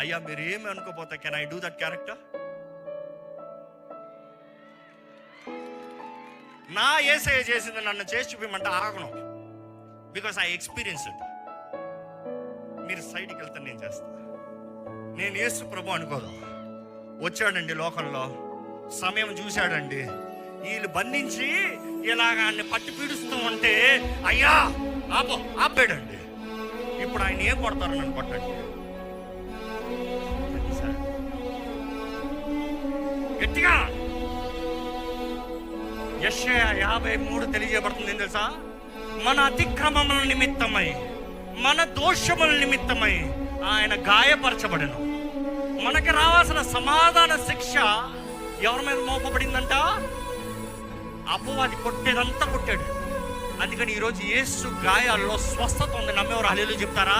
అయ్యా మీరు ఏమి అనుకోపోతే can I do that character? నా యేసయ్య చేసింది నన్ను చేసి చూపిమంటే ఆగను, బికాస్ ఐ ఎక్స్పీరియన్స్ ఇట్. మీరు సైడ్కి వెళ్తే నేను చేస్తా. నేను యేసు ప్రభు అనుకోదు, వచ్చాడండి లోకంలో, సమయం చూశాడండి, వీళ్ళు బంధించి ఇలాగా ఆయన పట్టి పీడిస్తూ ఉంటే అయ్యా ఆపాడండి. ఇప్పుడు ఆయన ఏం కొడతారు? నన్ను కొట్టండి గట్టిగా. యెషయా 53 తెలియజేయబడుతుంది. ఏం తెలుసా? మన అతిక్రమముల నిమిత్తమై, మన దోషముల నిమిత్తమై ఆయన గాయపరచబడెను. మనకి రావాల్సిన సమాధాన శిక్ష ఎవరి మీద మోపబడిందంట? అపవాది కొట్టేదంతా కొట్టాడు. అందుకని ఈరోజు యేసు గాయాల్లో స్వస్థత ఉంది. నమ్మేవారు హల్లెలూయా చెప్తారా?